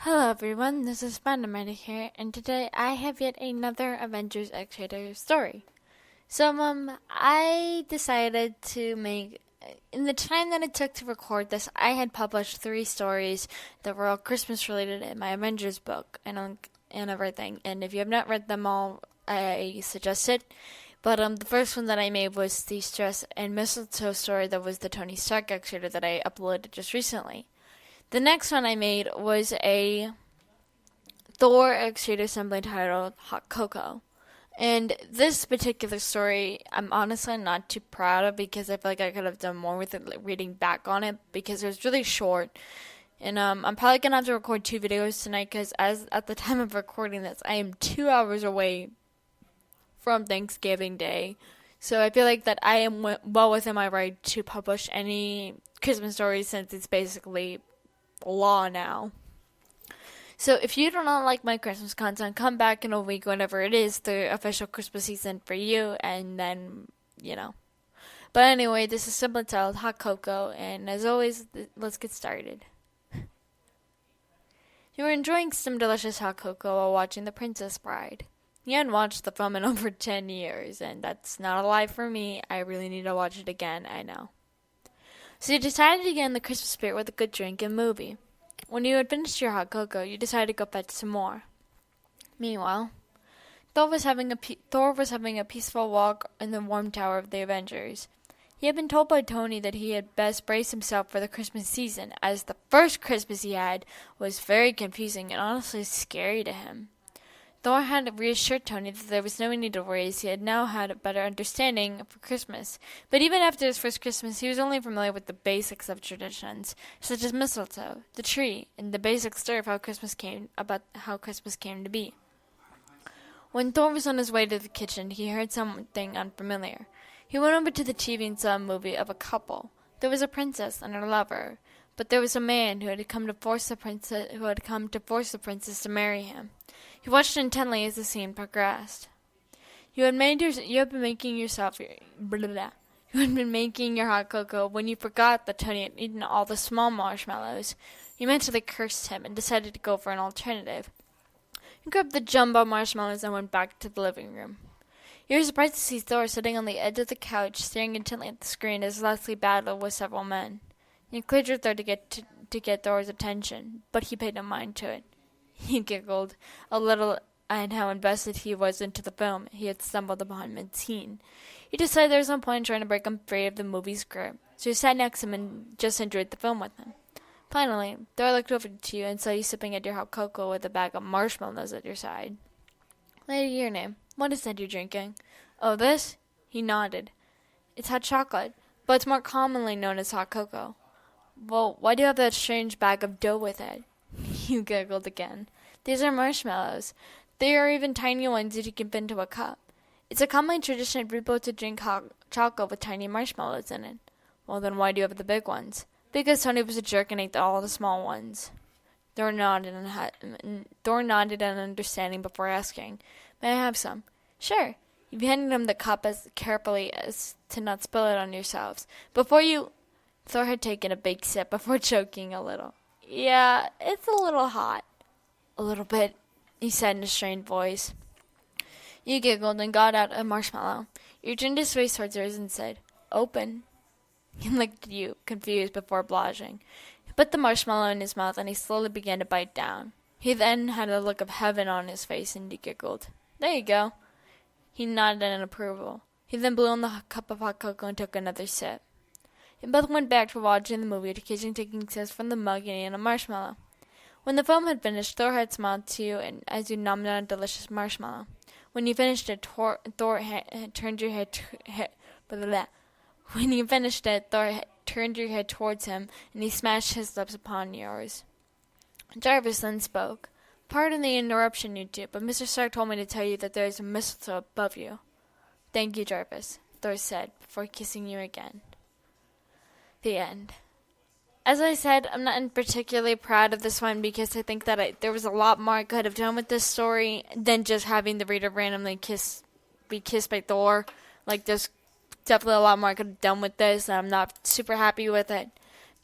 Hello everyone, this is Spider-Man here, and today I have yet another Avengers X-Rated story. I decided to make, in the time that it took to record this, I had published 3 stories that were all Christmas related in my Avengers book, and everything, and if you have not read them all, I suggest it. But the first one that I made was the Stress and Mistletoe story that was the Tony Stark X-Rated that I uploaded just recently. The next one I made was a Thor X-Rated assembly titled Hot Cocoa. And this particular story, I'm honestly not too proud of because I feel like I could have done more with it, like reading back on it, because it was really short. And I'm probably going to have to record 2 videos tonight because at the time of recording this, I am 2 hours away from Thanksgiving Day. So I feel like that I am well within my right to publish any Christmas stories since it's basically law now. So if you do not like my Christmas content, come back in a week whenever it is the official Christmas season for you, and then, But anyway, this is simply titled Hot Cocoa, and as always, let's get started. You were enjoying some delicious hot cocoa while watching The Princess Bride. You hadn't watched the film in over 10 years, and that's not a lie for me. I really need to watch it again, I know. So you decided to get in the Christmas spirit with a good drink and movie. When you had finished your hot cocoa, you decided to go fetch some more. Meanwhile, Thor was having a peaceful walk in the warm tower of the Avengers. He had been told by Tony that he had best brace himself for the Christmas season, as the first Christmas he had was very confusing and honestly scary to him. Thor had reassured Tony that there was no need to worry, as he had now had a better understanding for Christmas. But even after his first Christmas, he was only familiar with the basics of traditions, such as mistletoe, the tree, and the basic story of how Christmas came to be. When Thor was on his way to the kitchen, he heard something unfamiliar. He went over to the TV and saw a movie of a couple. There was a princess and her lover, but there was a man who had come to force the princess to marry him. He watched intently as the scene progressed. You had been making your hot cocoa when you forgot that Tony had eaten all the small marshmallows. You mentally cursed him and decided to go for an alternative. You grabbed the jumbo marshmallows and went back to the living room. You were surprised to see Thor sitting on the edge of the couch, staring intently at the screen as Leslie battled with several men. You cleared your throat to get Thor's attention, but he paid no mind to it. He giggled a little at how invested he was into the film he had stumbled upon mid-scene. He decided there was no point in trying to break him free of the movie's grip, so he sat next to him and just enjoyed the film with him. Finally, Thor looked over to you and saw you sipping at your hot cocoa with a bag of marshmallows at your side. Lady, your name. What is that you're drinking? Oh, this? He nodded. It's hot chocolate, but it's more commonly known as hot cocoa. Well, why do you have that strange bag of dough with it? You giggled again. These are marshmallows. They are even tiny ones that you can fit into a cup. It's a common tradition for people to drink hot chocolate with tiny marshmallows in it. Well, then why do you have the big ones? Because Tony was a jerk and ate all the small ones. Thor nodded in understanding before asking, May I have some? Sure. You handed him the cup as carefully as to not spill it on yourselves. Thor had taken a big sip before choking a little. Yeah, it's a little hot. A little bit, he said in a strained voice. You giggled and got out a marshmallow. You turned his face towards yours and said, Open. He looked at you, confused before blushing. He put the marshmallow in his mouth and he slowly began to bite down. He then had a look of heaven on his face and he giggled. There you go. He nodded in approval. He then blew on the cup of hot cocoa and took another sip. They both went back to watching the movie, occasionally taking sips from the mug and eating a marshmallow. When the film had finished, Thor had smiled to you and as you nommed on a delicious marshmallow. When you finished it, Thor turned your head towards him, and he smashed his lips upon yours. Jarvis then spoke. Pardon the interruption, you two, but Mr. Stark told me to tell you that there is a mistletoe above you. Thank you, Jarvis, Thor said, before kissing you again. The end. As I said, I'm not particularly proud of this one because I think that there was a lot more I could have done with this story than just having the reader randomly be kissed by Thor. Like, there's definitely a lot more I could have done with this, and I'm not super happy with it.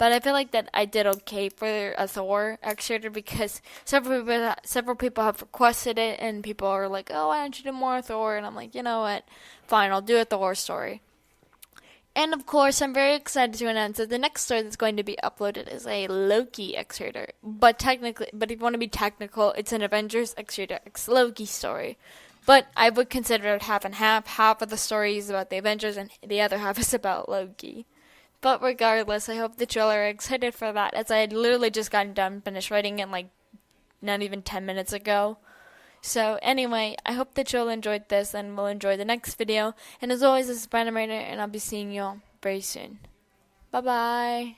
But I feel like that I did okay for a Thor X-rated because several people have requested it, and people are like, "Oh, why don't you do more Thor?" And I'm like, you know what? Fine, I'll do a Thor story. And of course, I'm very excited to announce that the next story that's going to be uploaded is a Loki X-rater. But if you want to be technical, it's an Avengers X-rater X Loki story. But I would consider it half and half. Half of the story is about the Avengers, and the other half is about Loki. But regardless, I hope that you all are excited for that, as I had literally just gotten done, finished writing it like not even 10 minutes ago. So anyway, I hope that you all enjoyed this and will enjoy the next video. And as always, this is Brandon Rader, and I'll be seeing you all very soon. Bye-bye.